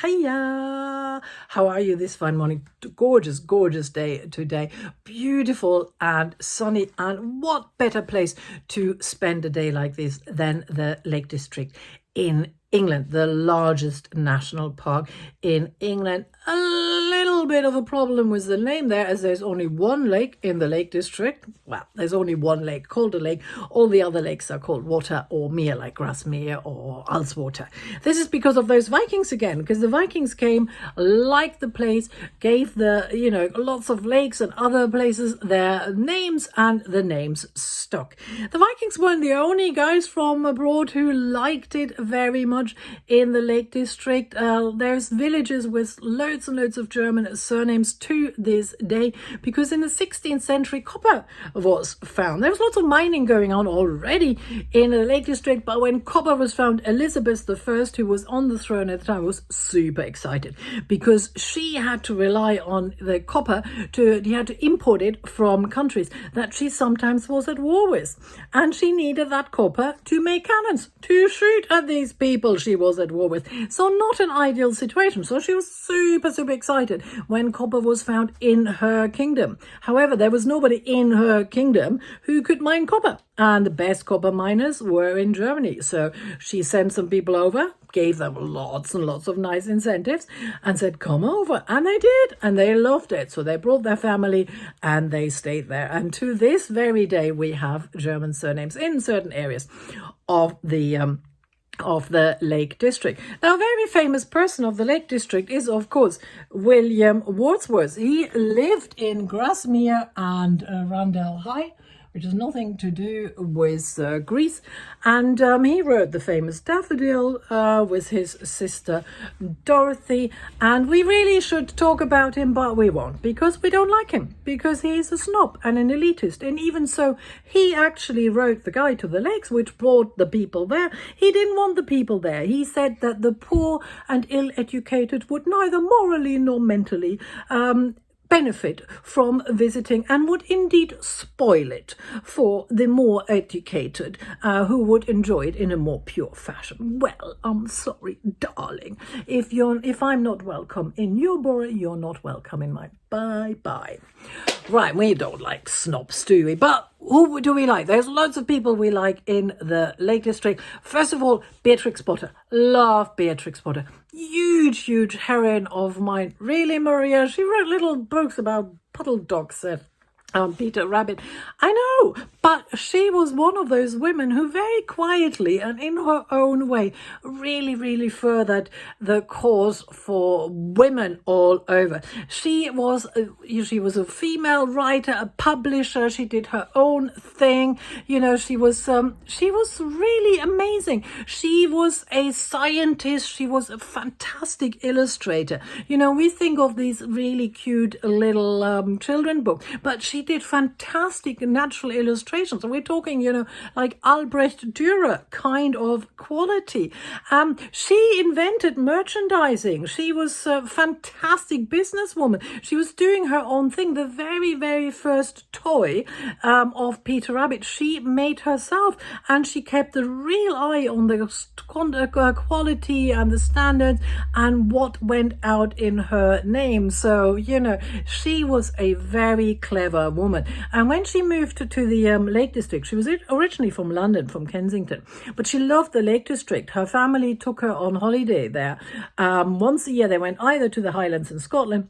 Hiya! How are you this fine morning? Gorgeous, gorgeous day today. Beautiful and sunny. And what better place to spend a day like this than the Lake District in England, the largest national park in England. A little bit of a problem with the name there, as there's only one lake in the Lake District. Well, there's only one lake called a lake. All the other lakes are called water or mere, like Grasmere or Ullswater. This is because of those Vikings again, because the Vikings came, liked the place, gave the, lots of lakes and other places their names, and the names stuck. The Vikings weren't the only guys from abroad who liked it very much in the Lake District. There's villages with loads and loads of German surnames to this day, because in the 16th century copper was found. There was lots of mining going on already in the Lake District, but when copper was found, Elizabeth I, who was on the throne at the time, was super excited, because she had to rely on the copper he had to import it from countries that she sometimes was at war with, and she needed that copper to make cannons to shoot at these people she was at war with. So not an ideal situation. So she was super excited when copper was found in her kingdom. However, there was nobody in her kingdom who could mine copper, and the best copper miners were in Germany. So she sent some people over, gave them lots and lots of nice incentives, and said, come over. And they did, and they loved it. So they brought their family and they stayed there. And to this very day, we have German surnames in certain areas of the Lake District. Now, a very famous person of the Lake District is, of course, William Wordsworth. He lived in Grasmere and Randell High, which has nothing to do with Greece. And he wrote the famous Daffodil with his sister Dorothy. And we really should talk about him, but we won't, because we don't like him, because he's a snob and an elitist. And even so, he actually wrote The Guide to the Lakes, which brought the people there. He didn't want the people there. He said that the poor and ill-educated would neither morally nor mentally benefit from visiting, and would indeed spoil it for the more educated who would enjoy it in a more pure fashion. Well, I'm sorry, darling. If I'm not welcome in your borough, you're not welcome in mine. Bye. Right, we don't like snobs, do we? But who do we like? There's loads of people we like in the Lake District. First of all, Beatrix Potter. Love Beatrix Potter. Huge heroine of mine. Really, Maria? She wrote little books about puddle dogs that Peter Rabbit. I know, but she was one of those women who very quietly and in her own way really furthered the cause for women all over. She was a female writer, a publisher. She did her own thing. She was really amazing. She was a scientist. She was a fantastic illustrator. We think of these really cute little children books, but she did fantastic natural illustrations. And we're talking, like Albrecht Dürer kind of quality. She invented merchandising. She was a fantastic businesswoman. She was doing her own thing. The very first toy of Peter Rabbit, she made herself, and she kept a real eye on the quality and the standards and what went out in her name. So, she was a very clever woman. And when she moved to the Lake District, she was originally from London, from Kensington, but she loved the Lake District. Her family took her on holiday there. Once a year, they went either to the Highlands in Scotland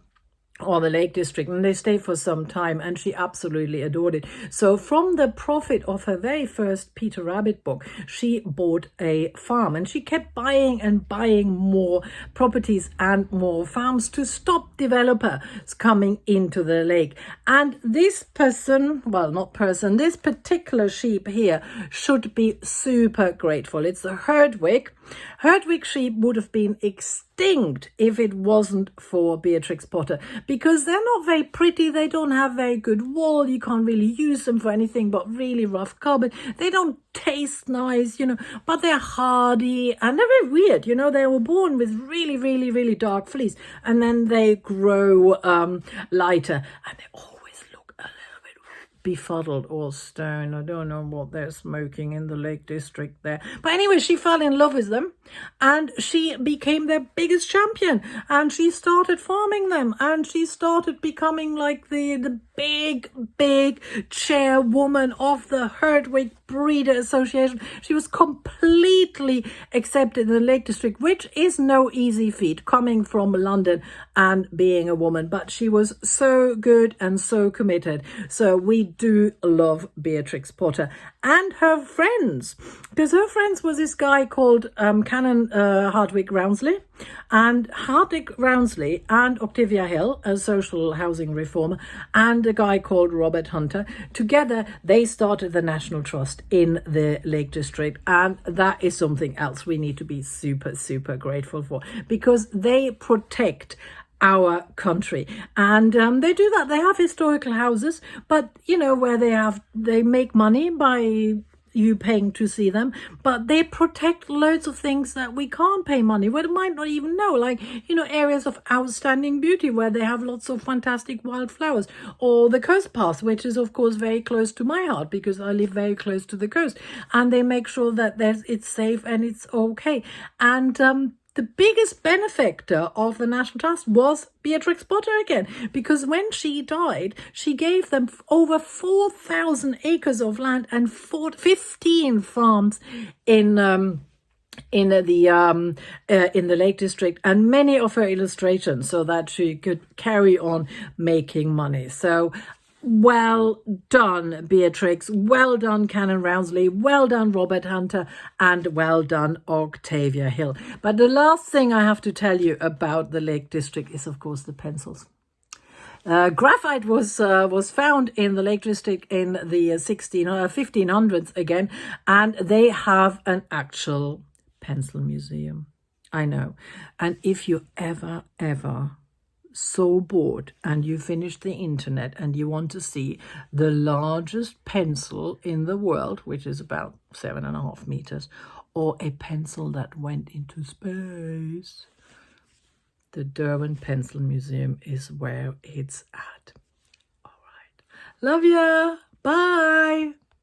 or the Lake District, and they stayed for some time, and she absolutely adored it. So from the profit of her very first Peter Rabbit book, she bought a farm, and she kept buying and buying more properties and more farms to stop developers coming into the lake. And this this particular sheep here should be super grateful. It's a Herdwick. Herdwick sheep would have been extinct if it wasn't for Beatrix Potter, because they're not very pretty. They don't have very good wool. You can't really use them for anything but really rough carbon. They don't taste nice, but they're hardy, and they're very weird. They were born with really dark fleece, and then they grow lighter, and they always look a little bit befuddled or stone. I don't know what they're smoking in the Lake District there. But anyway, she fell in love with them and she became their biggest champion, and she started farming them, and she started becoming like the big chairwoman of the Herdwick Breeder Association. She was completely accepted in the Lake District, which is no easy feat coming from London and being a woman, but she was so good and so committed. So we do love Beatrix Potter and her friends, because her friends was this guy called Canon Herdwick Rounsley, and Herdwick Rounsley and Octavia Hill, a social housing reformer, and a guy called Robert Hunter. Together they started the National Trust in the Lake District, and that is something else we need to be super grateful for, because they protect our country. And they do that. They have historical houses, but you know, where they make money by you paying to see them, but they protect loads of things that we can't pay money, we might not even know, like, you know, areas of outstanding beauty where they have lots of fantastic wildflowers, or the coast path, which is of course very close to my heart because I live very close to the coast, and they make sure that it's safe and it's okay. And the biggest benefactor of the National Trust was Beatrix Potter again, because when she died, she gave them over 4,000 acres of land and 15 farms in the Lake District, and many of her illustrations, so that she could carry on making money. So well done, Beatrix. Well done, Canon Rounsley. Well done, Robert Hunter. And well done, Octavia Hill. But the last thing I have to tell you about the Lake District is, of course, the pencils. Graphite was found in the Lake District in the 1500s again, and they have an actual pencil museum. I know. And if you ever so bored and you finish the internet and you want to see the largest pencil in the world, which is about 7.5 meters, or a pencil that went into space, the Durban Pencil Museum is where it's at. All right. Love ya. Bye.